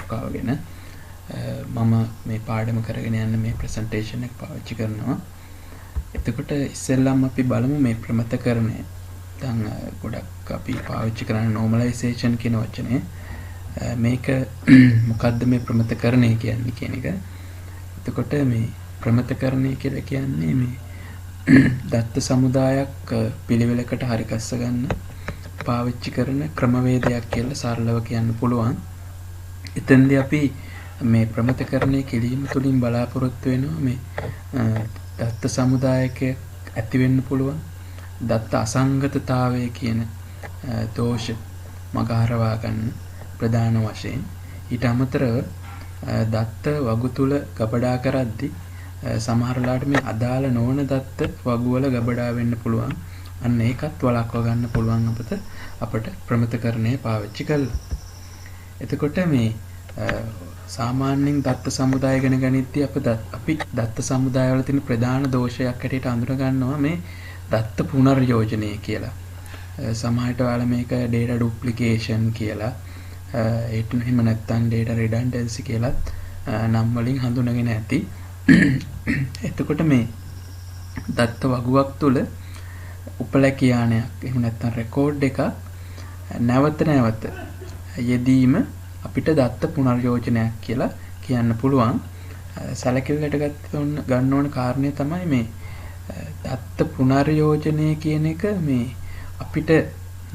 මාතෘකාවගෙන මම මේ පාඩම කරගෙන යන්න මේ ප්‍රසන්ටේෂන් එක පාවිච්චි කරනවා. එතකොට ඉස්සෙල්ලාම අපි බලමු මේ ප්‍රමතකරණය. දැන් ගොඩක් අපි පාවිච්චි කරන normalization කියන වචනේ. මේක මොකද්ද මේ ප්‍රමතකරණය කියන්නේ කියන එක. එතකොට මේ ප්‍රමතකරණය කියලා කියන්නේ මේ දත්ත සමුදායක් පිළිවෙලකට හරි ගස්ස ගන්න පාවිච්චි කරන ක්‍රමවේදයක් කියලා සරලව කියන්න පුළුවන්. එතෙන්දී අපි මේ ප්‍රමතකරණය කිරීම තුළින් බලාපොරොත්තු වෙනවා මේ දත්ත සමුදායක ඇති වෙන්න පුළුවන් දත්ත අසංගතතාවය කියන දෝෂ මගහරවා ගන්න ප්‍රධාන වශයෙන්. ඊට අමතරව දත්ත වගු තුල ගබඩා කරද්දී සමහරලාට මේ අදාළ නොවන දත්ත වගු වල ගබඩා වෙන්න පුළුවන්. අන්න ඒකත් වළක්වා ගන්න පුළුවන් අපට ප්‍රමතකරණය පාවිච්චි කළා. එතකොට මේ සාමාන්‍යයෙන් දත්ත සමුදාය ගැන ගනිද්දී අපි දත්ත සමුදාය වල තියෙන ප්‍රධාන දෝෂයක් හැටියට අඳුර ගන්නවා මේ දත්ත පුනර්යෝජනය කියලා. සමහරට ඔයාලා මේක data duplication කියලා එහෙම නැත්නම් data redundancy කියලාත් නම් වලින් හඳුනගෙන ඇති. එතකොට මේ දත්ත වගුවක් තුල උපලැකියානයක් එහෙම නැත්නම් රෙකෝඩ් එකක් නැවත යෙදීම අපිට දත්ත පුනර්යෝජනයක් කියලා කියන්න පුළුවන්. සැලකිල්ලට ගන්න ඕන කාරණේ තමයි මේ දත්ත පුනර්යෝජනය කියන එක මේ අපිට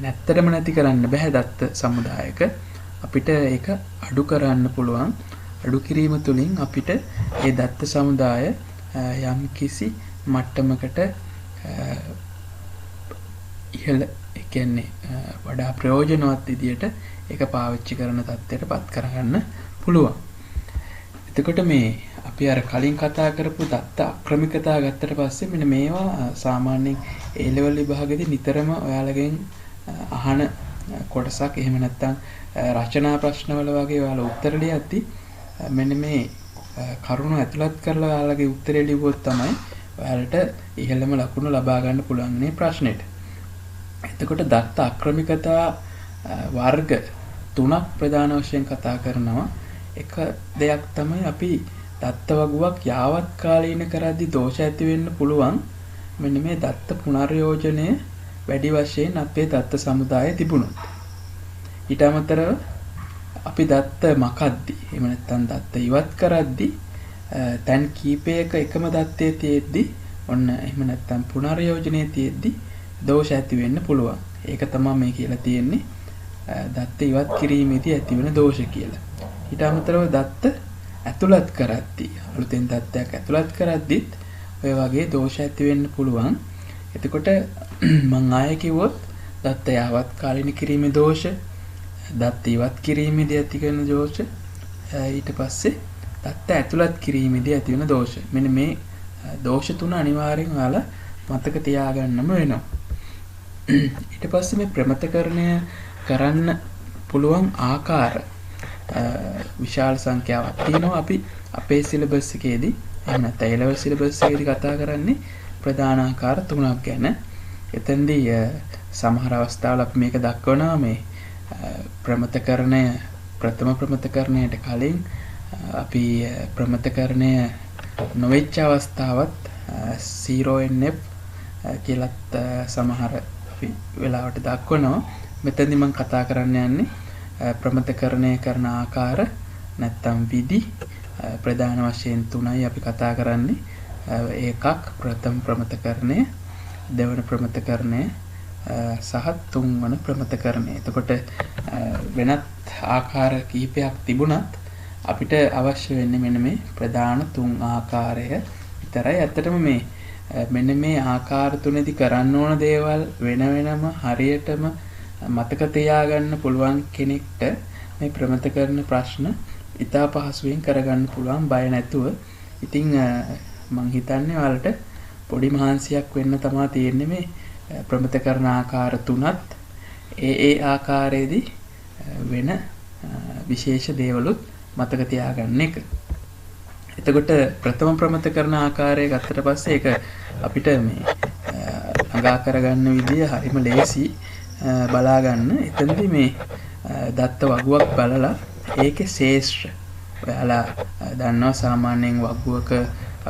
නැත්තරම නැති කරන්න බෑ. දත්ත සමුදායක අපිට ඒක අඩු කරන්න පුළුවන්. අඩු කිරීම තුළින් අපිට ඒ දත්ත සමුදාය යම් කිසි මට්ටමකට ඉහළ කියන්නේ වඩා ප්‍රයෝජනවත් විදියට ඒක පාවිච්චි කරන තත්ත්වයට පත් කරගන්න පුළුවන්. එතකොට මේ අපි අර කලින් කතා කරපු දත්ත අක්‍රමිකතා ගත්තට පස්සේ මෙන්න මේවා සාමාන්‍යයෙන් A level විභාගෙදී නිතරම ඔයාලගෙන් අහන කොටසක්. එහෙම නැත්නම් රචනා ප්‍රශ්නවල වගේ ඔයාලා උත්තර ලියද්දී මෙන්න මේ කරුණු ඇතුළත් කරලා ඔයාලගේ උත්තරේ ලියුවොත් තමයි ඔයාලට ඉහළම ලකුණු ලබා ගන්න පුළුවන් මේ ප්‍රශ්නෙට. එතකොට දත්ත අක්‍රමිකතා වර්ග තුනක් ප්‍රධාන වශයෙන් කතා කරනවා. එක දෙයක් තමයි අපි දත්ත වගුවක් යාවත් කාලීන කරද්දී දෝෂ ඇති වෙන්න පුළුවන්. මෙන්න මේ දත්ත පුනර්යෝජනය වැඩි වශයෙන් අපේ දත්ත සමුදායේ තිබුණොත්. ඊට අමතරව අපි දත්ත මකද්දී එහෙම නැත්නම් දත්ත ඉවත් කරද්දී තැන් කීපයක එකම දත්තේ තියෙද්දී ඔන්න එහෙම නැත්නම් පුනර්යෝජනයේ තියෙද්දී දෝෂ ඇති වෙන්න පුළුවන්. ඒක තමයි මේ කියලා තියෙන්නේ දත්ත ඉවත් කිරීමේදී ඇතිවන දෝෂ කියලා. ඊට අමතරව දත්ත ඇතුළත් කරද්දී අලුතෙන් දත්තයක් ඇතුළත් කරද්දිත් ඔය වගේ දෝෂ ඇති වෙන්න පුළුවන්. එතකොට මම ආයෙ කිව්වොත් දත්ත යාවත් කාලින කිරීමේ දෝෂ, දත්ත ඉවත් කිරීමේදී ඇති කරන දෝෂ, ඊට පස්සේ දත්ත ඇතුළත් කිරීමේදී ඇති වෙන දෝෂ. මෙන්න මේ දෝෂ තුන අනිවාර්යෙන් ඔයාලා මතක තියාගන්නම වෙනවා. ඊට පස්සේ මේ ප්‍රමතකරණය කරන්න පුළුවන් ආකාර විශාල සංඛ්‍යාවක් තියෙනවා. අපි අපේ සිලබස් එකේදී එහෙම නැත්නම් A level සිලබස් එකේදී කතා කරන්නේ ප්‍රධාන ආකාර තුනක් ගැන. එතෙන්දී සමහර අවස්ථාවල අපි මේක දක්වනවා මේ ප්‍රමතකරණය ප්‍රථම ප්‍රමතකරණයට කලින් අපි ප්‍රමතකරණය නොවෙච්ච අවස්ථාවත් 0NF කියලාත් සමහර අපි වෙලාවට දක්වනවා. මෙතනදී මම කතා කරන්න යන්නේ ප්‍රමතකරණය කරන ආකාර නැත්නම් විදි ප්‍රධාන වශයෙන් තුනයි අපි කතා කරන්නේ. එකක් ප්‍රථම ප්‍රමතකරණය, දෙවන ප්‍රමතකරණය සහ තුන්වන ප්‍රමතකරණය. එතකොට වෙනත් ආකාර කිහිපයක් තිබුණත් අපිට අවශ්‍ය වෙන්නේ මෙන්න මේ ප්‍රධාන තුන් ආකාරය විතරයි. ඇත්තටම මේ මෙන්න මේ ආකාර තුනේදී කරන්න ඕන දේවල් වෙන වෙනම හරියටම මතක තියාගන්න පුළුවන් කෙනෙක්ට මේ ප්‍රමතකරණ ප්‍රශ්න ඉතා පහසුවෙන් කරගන්න පුළුවන් බය නැතුව. ඉතින් මං හිතන්නේ ඔයාලට පොඩි මහන්සියක් වෙන්න තමයි තියෙන්නේ මේ ප්‍රමතකරණ ආකාර තුනත් ඒ ආකාරයේදී වෙන විශේෂ දේවලුත් මතක තියාගන්න එක. එතකොට ප්‍රථම ප්‍රමතකරණ ආකාරය ගත්තට පස්සේ ඒක අපිට මේ ළඟා කරගන්න විදිය හරිම ලේසි බලා ගන්න. එතනදී මේ දත්ත වගුවක් බලලා ඒකේ ශේෂ්ත්‍ර ඔයාලා දන්නවා සාමාන්‍යයෙන් වගුවක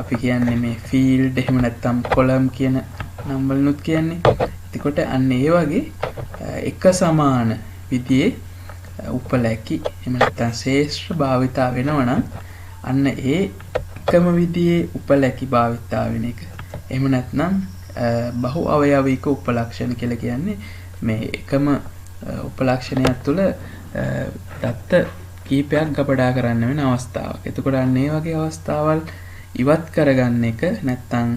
අපි කියන්නේ මේ ෆීල්ඩ් එහෙම නැත්නම් කොලම් කියන නම් වලිනුත් කියන්නේ. එතකොට අන්න ඒ වගේ එක සමාන විදිහේ උපලැකි එහෙම නැත්නම් ශේෂ්ත්‍ර භාවිතා වෙනවා නම් අන්න ඒ එකම විදිහේ උපලැකි භාවිතා වෙන එක. එහෙම නැත්නම් බහු අවයවික උපලක්ෂණ කියලා කියන්නේ මේ එකම උපලක්ෂණයක් තුළ දත්ත කීපයක් ගබඩා කරන්න වෙන අවස්ථාවක්. එතකොට අන්න ඒ වගේ අවස්ථාවල් ඉවත් කරගන්න එක නැත්නම්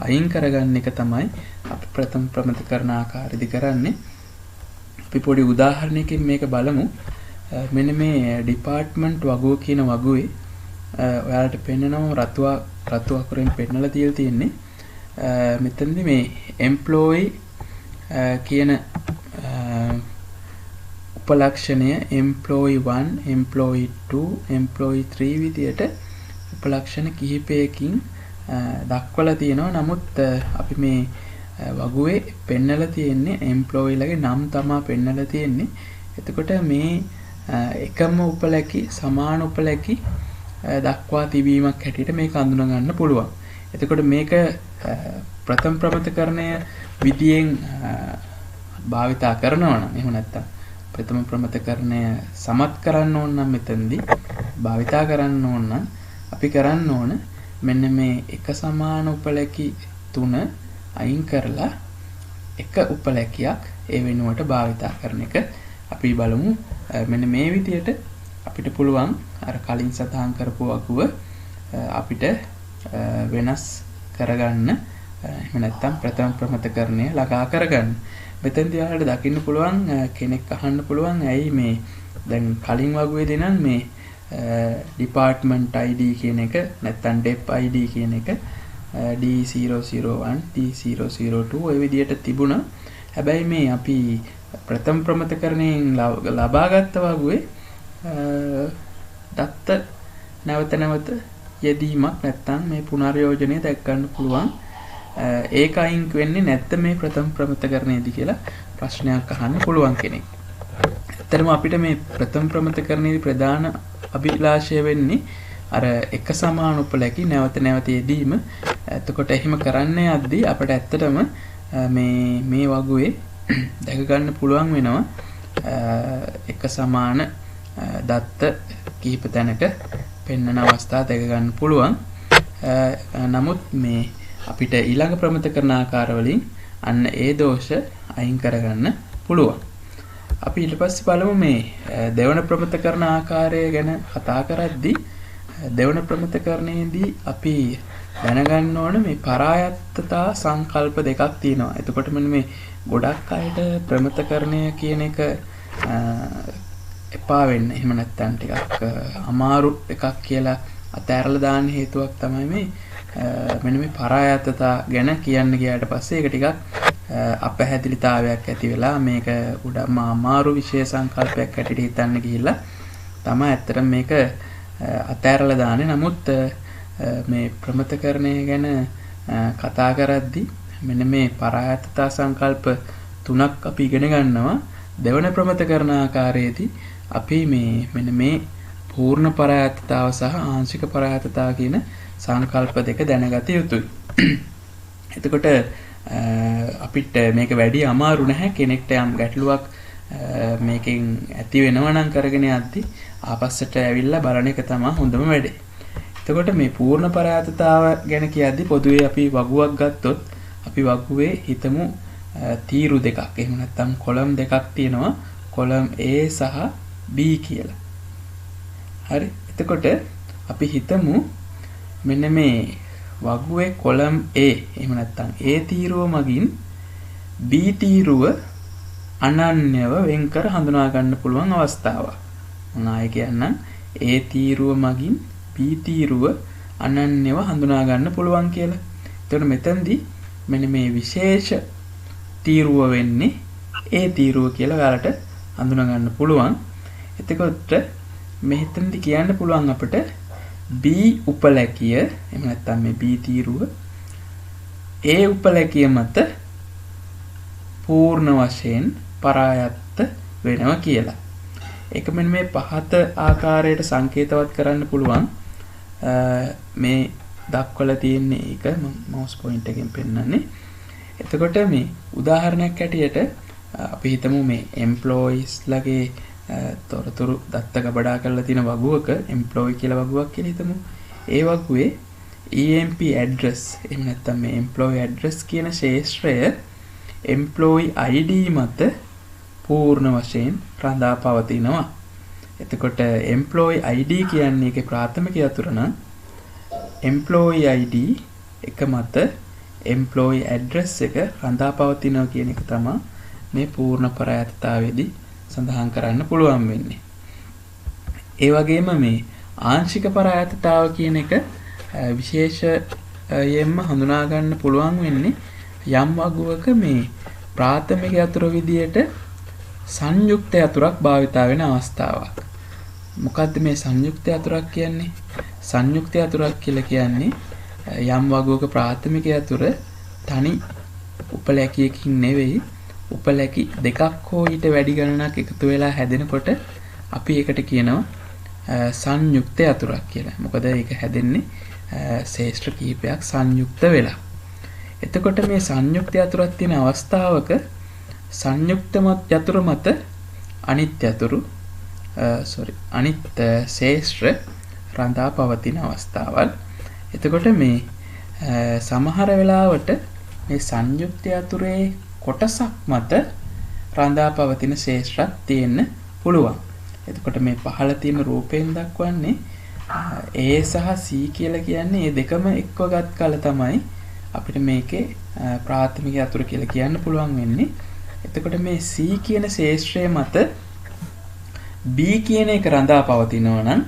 අයින් කරගන්න එක තමයි අපි ප්‍රථම ප්‍රමතකරණ ආකාරයේදී කරන්නේ. අපි පොඩි උදාහරණයකින් මේක බලමු. මෙන්න මේ ඩිපාර්ට්මන්ට් වගුව කියන වගුවේ ඔයාලට පෙන්නනවා රතු අකුරෙන් පෙන්නලා තියලා තියෙන්නේ. මෙතනදී මේ employee කියන උපලක්ෂණය employee 1, employee 2, employee 3 විදියට උපලක්ෂණ කිහිපයකින් දක්වලා තියෙනවා. නමුත් අපි මේ වගුවේ පෙන්නලා තියෙන්නේ employeeලගේ නම් තමයි පෙන්නලා තියෙන්නේ. එතකොට මේ එකම උපලැකි සමාන උපලැකි දක්වා තිබීමක් හැටියට මේක අඳුන ගන්න පුළුවන්. එතකොට මේක ප්‍රථම ප්‍රමතකරණය විදියෙන් භාවිතා කරනවා නම් එහෙම නැත්නම් ප්‍රථම ප්‍රමතකරණය සමත් කරන්න ඕන නම් මෙතනදී භාවිතා කරන්න ඕන නම් අපි කරන්න ඕන මෙන්න මේ එක සමාන උපලැකි තුන අයින් කරලා එක උපලැකියක් ඒ වෙනුවට භාවිතා කරන එක අපි බලමු. මෙන්න මේ විදියට අපිට පුළුවන් අර කලින් සටහන් කරපු වගුව අපිට වෙනස් කරගන්න එහෙම නැත්නම් ප්‍රථම ප්‍රමතකරණය ළඟා කරගන්න. මෙතෙන්දී ඔයාලට දකින්න පුළුවන් කෙනෙක් අහන්න පුළුවන් ඇයි මේ දැන් කලින් වගුවේදී නම් මේ department ID කියන එක නැත්නම් dep ID කියන එක D001 D002 ඔය විදියට තිබුණා. හැබැයි මේ අපි ප්‍රථම ප්‍රමතකරණයෙන් ලබාගත් වගුවේ දත්ත නැවත යෙදීමක් නැත්නම් මේ පුනර්යෝජනය දැක් ගන්න පුළුවන්. ඒක අයින් වෙන්නේ නැත්නම් මේ ප්‍රථම ප්‍රමතකරණයේදී කියලා ප්‍රශ්නයක් අහන්න පුළුවන් කෙනෙක්. ඇත්තටම අපිට මේ ප්‍රථම ප්‍රමතකරණයේදී ප්‍රධාන අභිලාෂය වෙන්නේ අර එක සමාන උපලැකි නැවත යෙදීම. එතකොට එහෙම කරන්න යද්දී අපිට ඇත්තටම මේ වගුවේ දැක ගන්න පුළුවන් වෙනවා එක සමාන දත්ත කිහිප තැනක පෙන්වන අවස්ථා දැක ගන්න පුළුවන්. නමුත් මේ අපිට ඊළඟ ප්‍රමතකරණ ආකාර වලින් අන්න ඒ දෝෂ අයින් කරගන්න පුළුවන්. අපි ඊට පස්සේ බලමු මේ දෙවන ප්‍රමතකරණ ආකාරය ගැන කතා කරද්දී දෙවන ප්‍රමතකරණයේදී අපි දැනගන්න ඕන මේ පරායත්තතා සංකල්ප දෙකක් තියෙනවා. එතකොට මෙන්න මේ ගොඩක් අයට ප්‍රමතකරණය කියන එක එපා වෙන්න එහෙම නැත්නම් ටිකක් අමාරු එකක් කියලා අතෑරලා දාන්න හේතුවක් තමයි මේ මෙන්න මේ පරායත්තතා ගැන කියන්න ගියාට පස්සේ ඒක ටිකක් අපැහැදිලිතාවයක් ඇති වෙලා මේක උඩම අමාරු විශේෂ සංකල්පයක් හැටියට හිතන්න ගිහිල්ලා තමයි ඇත්තටම මේක අතෑරලා දාන්නේ. නමුත් මේ ප්‍රමතකරණය ගැන කතා කරද්දී මෙන්න මේ පරායත්තතා සංකල්ප තුනක් අපි ඉගෙන ගන්නවා. දෙවන ප්‍රමතකරණ ආකාරයේදී අපි මෙන්න මේ පූර්ණ පරායත්තතාව සහ ආංශික පරායත්තතාව කියන සංකල්ප දෙක දැනගත යුතුයි. එතකොට අපිට මේක වැඩි අමාරු නැහැ. කෙනෙක්ට යම් ගැටලුවක් මේකෙන් ඇති වෙනවා නම් කරගෙන යද්දී ආපස්සට ඇවිල්ලා බලන එක තමයි හොඳම වැඩේ. එතකොට මේ පූර්ණ පරායත්තතාව ගැන කියද්දී පොදුවේ අපි වගුවක් ගත්තොත් අපි වගුවේ හිතමු තීරු දෙකක් එහෙම නැත්නම් කොලම් දෙකක් තියෙනවා. කොලම් A සහ B කියලා. හරි. එතකොට අපි හිතමු මෙන්න මේ වගුවේ කොලම් A එහෙම නැත්නම් A තීරුව මගින් B තීරුව අනන්‍යව වෙන්කර හඳුනා ගන්න පුළුවන් අවස්ථාවක්. මම ආයෙ කියන්නම් A තීරුව මගින් B තීරුව අනන්‍යව හඳුනා ගන්න පුළුවන් කියලා. එතකොට මෙතනදී මෙන්න මේ විශේෂ තීරුව වෙන්නේ A තීරුව කියලා ඔයාලට හඳුනා ගන්න පුළුවන්. එතකොට මෙතනදී කියන්න පුළුවන් අපිට B උපලැකිය එහෙම නැත්නම් මේ B තීරුව A උපලැකිය මත පූර්ණ වශයෙන් පරායත්ත වෙනවා කියලා. ඒක මෙන්න මේ පහත ආකාරයට සංකේතවත් කරන්න පුළුවන්. මේ දක්වලා තියෙන්නේ ඒක මම mouse point එකෙන් පෙන්නන්නේ. එතකොට මේ උදාහරණයක් ඇටියට අපි හිතමු මේ employees ලගේ තොරතුරු දත්ත ගබඩා කරලා තියෙන වගුවක employee කියලා වගුවක් කියලා හිතමු. ඒ වගුවේ EMP address එහෙම නැත්නම් මේ employee address කියන ශේෂ්ත්‍රය employee ID මත පූර්ණ වශයෙන් රඳා පවතිනවා. එතකොට employee ID කියන්නේ ඒකේ ප්‍රාථමික යතුර නම් employee ID එක මත employee address එක රඳා පවතිනවා කියන එක තමයි මේ පූර්ණ පරායත්තතාවයේදී සඳහන් කරන්න පුළුවන් වෙන්නේ. ඒ වගේම මේ ආංශික පරායත්තතාව කියන එක විශේෂයෙන්ම හඳුනා ගන්න පුළුවන් වෙන්නේ යම් වගුවක මේ ප්‍රාථමික යතුරු විදියට සංයුක්ත යතුරක් භාවිතා වෙන අවස්ථාවක්. මොකද්ද මේ සංයුක්ත යතුරක් කියන්නේ? සංයුක්ත යතුරක් කියලා කියන්නේ යම් වගුවක ප්‍රාථමික යතුර තනි උපලැකියකින් නෙවෙයි උපලැකි දෙකක් හෝ ඊට වැඩි ගණනක් එකතු වෙලා හැදෙනකොට අපි ඒකට කියනවා සංයුක්ත යතුරක් කියලා. මොකද ඒක හැදෙන්නේ ශේෂ්ත්‍ර කීපයක් සංයුක්ත වෙලා. එතකොට මේ සංයුක්ත යතුරක් තියෙන අවස්ථාවක සංයුක්ත යතුර මත අනිත් ශේෂ්ත්‍ර රඳා පවතින අවස්ථාවල්. එතකොට මේ සමහර වෙලාවට මේ සංයුක්ත යතුරේ කොටසක් මත රඳා පවතින ශේෂ්ත්‍රයක් තියෙන්න පුළුවන්. එතකොට මේ පහළ තියෙන රූපයෙන් දක්වන්නේ A සහ C කියලා කියන්නේ මේ දෙකම එක්ව ගත් කල තමයි අපිට මේකේ ප්‍රාථමික යතුර කියලා කියන්න පුළුවන් වෙන්නේ. එතකොට මේ C කියන ශේෂ්ත්‍රය මත B කියන එක රඳා පවතිනවා නම්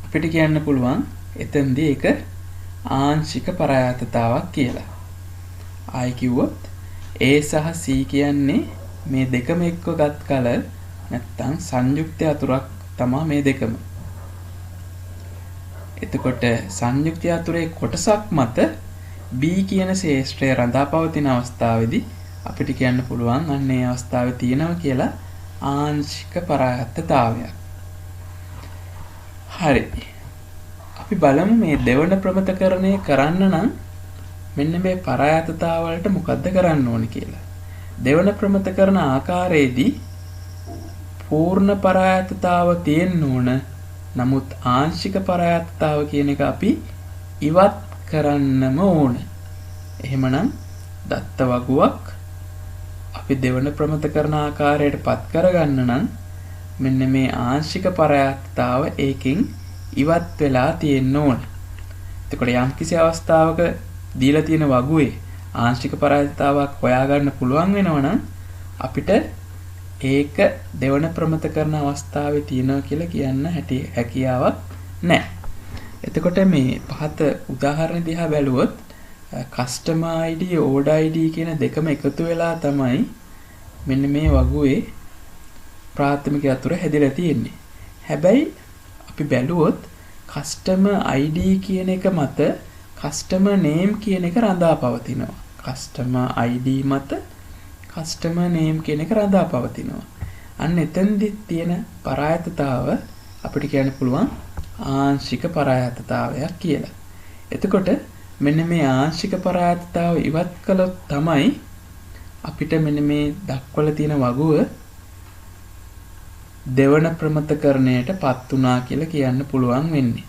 අපිට කියන්න පුළුවන් එතෙන්දී ඒක ආංශික පරායත්තතාවක් කියලා. ආයි කිව්වොත් A සහ C කියන්නේ මේ දෙකම එක්ව ගත් කල නැත්තම් සංයුක්ත යතුරක් තමයි මේ දෙකම. එතකොට සංයුක්ත යතුරේ කොටසක් මත B කියන ශේෂ්ත්‍රය රඳා පවතින අවස්ථාවේදී අපිට කියන්න පුළුවන් අන්න ඒ අවස්ථාවේ තියෙනවා කියලා ආංශික පරායත්තතාවයක්. හරි. අපි බලමු මේ දෙවන ප්‍රමතකරණය කරන්න නම් මෙන්න මේ පරායත්තතාව වලට මොකද්ද කරන්න ඕනේ කියලා. දෙවන ප්‍රමතකරණ ආකාරයේදී පූර්ණ පරායත්තතාව තියෙන්න ඕන. නමුත් ආංශික පරායත්තතාව කියන එක අපි ඉවත් කරන්නම ඕන. එහෙමනම් දත්ත වගුවක් අපි දෙවන ප්‍රමතකරණ ආකාරයට පත් කරගන්න නම් මෙන්න මේ ආංශික පරායත්තතාව ඒකෙන් ඉවත් වෙලා තියෙන්න ඕන. එතකොට යම්කිසි අවස්ථාවක දීලා තියෙන වගුවේ ආංශික පරායත්තතාවක් හොයාගන්න පුළුවන් වෙනවනම් අපිට ඒක දෙවන ප්‍රමතකරණ අවස්ථාවේ තියෙනවා කියලා කියන්න හැකියාවක් නැහැ. එතකොට මේ පහත උදාහරණ දිහා බැලුවොත් customer ID, order ID කියන දෙකම එකතු වෙලා තමයි මෙන්න මේ වගුවේ ප්‍රාථමික යතුර හැදිලා තියෙන්නේ. හැබැයි අපි බැලුවොත් customer ID කියන එක මත customer name කියන එක රඳා පවතිනවා. customer ID මත customer name කියන එක රඳා පවතිනවා. අන්න එතෙන්දි තියෙන පරායත්තතාව අපිට කියන්න පුළුවන් ආංශික පරායත්තතාවයක් කියලා. එතකොට මෙන්න මේ ආංශික පරායත්තතාව ඉවත් කළොත් තමයි අපිට මෙන්න මේ දක්වලා තියෙන වගුව දෙවන ප්‍රමතකරණයට පත් වුණා කියලා කියන්න පුළුවන් වෙන්නේ.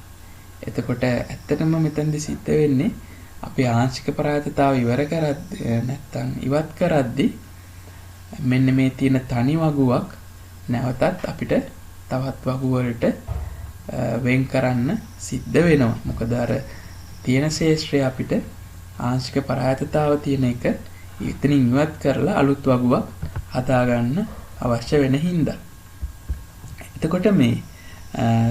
එතකොට ඇත්තටම මෙතනදි සිද්ධ වෙන්නේ අපි ආංශික පරායත්තතාව ඉවත් කරද්දී මෙන්න මේ තියෙන තනි වගුවක් නැවතත් අපිට තවත් වගු වලට වෙන් කරන්න සිද්ධ වෙනවා. මොකද අර තියෙන ශේෂ්ත්‍රය අපිට ආංශික පරායත්තතාව තියෙන එක එතනින් ඉවත් කරලා අලුත් වගුවක් හදාගන්න අවශ්‍ය වෙන හින්දා. එතකොට මේ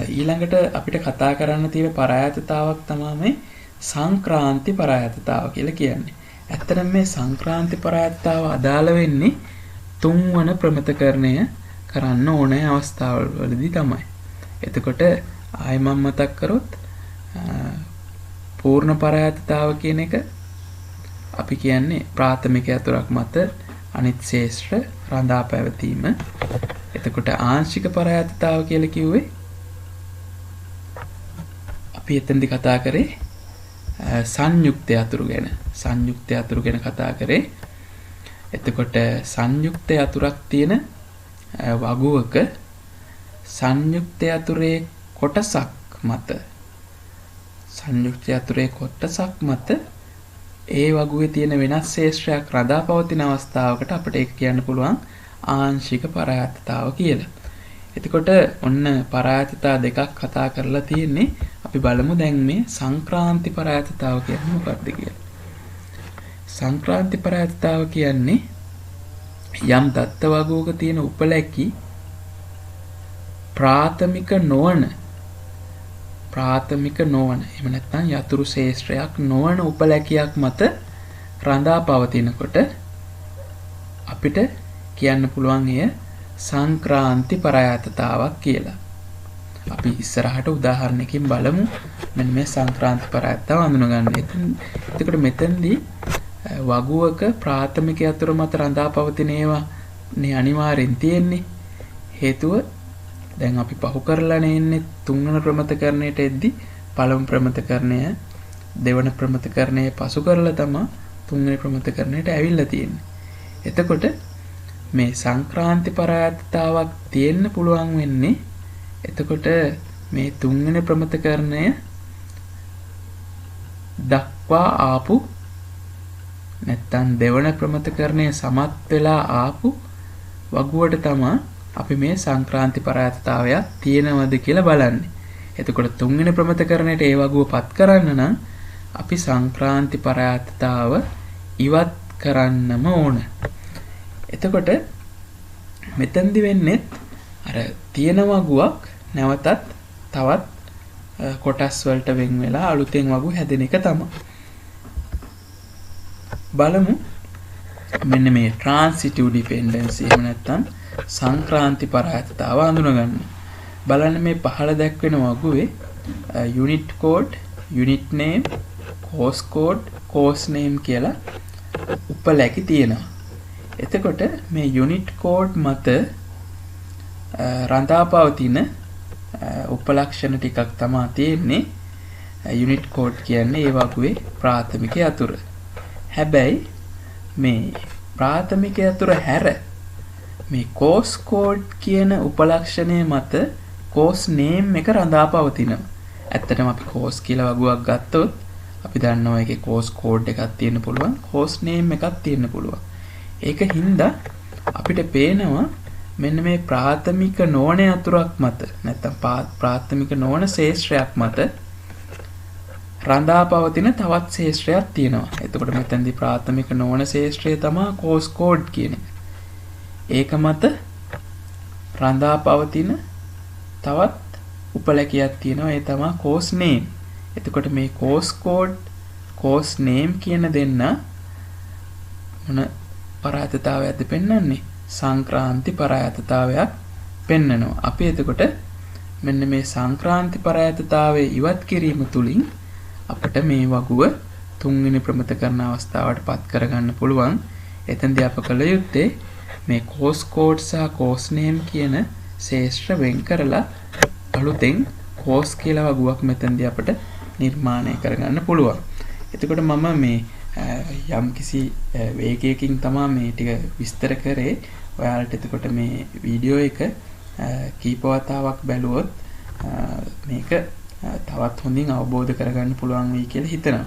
ඊළඟට අපිට කතා කරන්න තියෙන පරායත්තතාවක් තමයි මේ සංක්‍රාන්ති පරායත්තතාව කියලා කියන්නේ. ඇත්තටම මේ සංක්‍රාන්ති පරායත්තතාව අදාළ වෙන්නේ තුන්වන ප්‍රමතකරණය කරන්න ඕනේ අවස්ථාවවලදී තමයි. එතකොට ආයෙ මම මතක් කරොත් පූර්ණ පරායත්තතාව කියන එක අපි කියන්නේ ප්‍රාථමික යතුරක් මත අනිත් ශේෂ්ත්‍ර රඳා පැවතීම. එතකොට ආංශික පරායතතාව කියලා කිව්වේ අපි එතෙන්දි කතා කරේ සංයුක්ත යතුරු ගැන. සංයුක්ත යතුරු ගැන කතා කරේ. එතකොට සංයුක්ත යතුරක් තියෙන වගුවක සංයුක්ත යතුරේ කොටසක් මත ඒ වගුවේ තියෙන වෙනස් ශේෂ්ත්‍රයක් රඳා පවතින අවස්ථාවකට අපිට ඒක කියන්න පුළුවන් ආංශික පරායතතාව කියලා. එතකොට ඔන්න පරායතතා දෙකක් කතා කරලා තියෙන්නේ. අපි බලමු දැන් මේ සංක්‍රාන්ති පරායතතාව කියන්නේ මොකක්ද කියලා. සංක්‍රාන්ති පරායතතාව කියන්නේ යම් දත්ත වගුවක තියෙන උපලැකි ප්‍රාථමික නොවන එහෙම නැත්නම් යතුරු ශේෂ්ත්‍රයක් නොවන උපලැකියක් මත රඳා පවතිනකොට අපිට කියන්න පුළුවන් එය සංක්‍රාන්ති පරායතතාවක් කියලා. අපි ඉස්සරහට උදාහරණයකින් බලමු මෙන්න මේ සංක්‍රාන්ති පරායතතාව අඳුනගන්න. එතකොට මෙතනදී වගුවක ප්‍රාථමික යතුරු මත රඳා පවතින ඒවා නේ අනිවාර්යෙන් තියෙන්නේ. හේතුව දැන් අපි පහු කරලා ඉන්නේ තුන්වන ප්‍රමතකරණයට එද්දි පළමු ප්‍රමතකරණය දෙවන ප්‍රමතකරණය පසු කරලා තමයි තුන්වෙනි ප්‍රමතකරණයට ඇවිල්ලා තියෙන්නේ. එතකොට මේ සංක්‍රාන්ති පරායතතාවක් තියෙන්න පුළුවන් වෙන්නේ එතකොට මේ තුන්වෙනි ප්‍රමතකරණය දක්වා ආපු නැත්තම් දෙවන ප්‍රමතකරණය සමත් වෙලා ආපු වගුවට තමයි අපි මේ සංක්‍රාන්ති පරායතතාවයක් තියෙනවද කියලා බලන්නේ. එතකොට තුන්වෙනි ප්‍රමතකරණයට ඒ වගුව පත් කරන්න නම් අපි සංක්‍රාන්ති පරායතතාව ඉවත් කරන්නම ඕන. එතකොට මෙතෙන්දි වෙන්නේ අර තියෙන වගුවක් නැවතත් තවත් කොටස් වලට වෙන් වෙලා අලුතෙන් වගු හැදෙන එක තමයි. බලමු මෙන්න මේ transitive dependency එහෙම නැත්නම් සංක්‍රාන්ති පරායතතාව අඳුනගන්න. බලන්න මේ පහළ දැක්වෙන වගුවේ unit code, unit name, course code, course name කියලා උපලැකි තියෙනවා. එතකොට මේ unit code මත රඳා පවතින උපලක්ෂණ ටිකක් තමයි තියෙන්නේ. unit code කියන්නේ ඒ වගුවේ ප්‍රාථමික යතුර. හැබැයි මේ ප්‍රාථමික යතුර හැර මේ course code කියන උපලක්ෂණය මත course name එක රඳා පවතිනවා. ඇත්තටම අපි course කියලා වගුවක් ගත්තොත් අපි දන්නවා ඒකේ course code එකක් තියෙන්න පුළුවන්, course name එකක් තියෙන්න පුළුවන්. ඒක හින්දා අපිට පේනවා මෙන්න මේ ප්‍රාථමික නොවන යතුරක් මත නැත්නම් ප්‍රාථමික නොවන ශේෂ්ත්‍රයක් මත රඳා පවතින තවත් ශේෂ්ත්‍රයක් තියෙනවා. එතකොට මෙතනදී ප්‍රාථමික නොවන ශේෂ්ත්‍රය තමයි course code කියන්නේ. ඒක මත රඳා පවතින තවත් උපලැකියක් තියෙනවා. ඒ තමයි course name. එතකොට මේ course code, course name කියන දෙන්න මොන පරායතතාවයක්ද පෙන්වන්නේ? සංක්‍රාන්ති පරායතතාවයක් පෙන්වනවා. අපි එතකොට මෙන්න මේ සංක්‍රාන්ති පරායතතාවයේ ඉවත් කිරීම තුලින් අපිට මේ වගුව තුන්වෙනි ප්‍රමතකරණ අවස්ථාවට පත් කරගන්න පුළුවන්. එතෙන්දී අප කළ යුත්තේ මේ course code සහ course name කියන ශේෂ්ත්‍ර වෙන් කරලා අලුතෙන් course කියලා වගුවක් මෙතෙන්දී අපිට නිර්මාණය කරගන්න පුළුවන්. එතකොට මම මේ යම් කිසි වේගයකින් තමයි මේ ටික විස්තර කරේ. ඔයාලට එතකොට මේ වීඩියෝ එක කීප වතාවක් බැලුවොත් මේක තවත් හොඳින් අවබෝධ කරගන්න පුළුවන් වෙයි කියලා හිතනවා.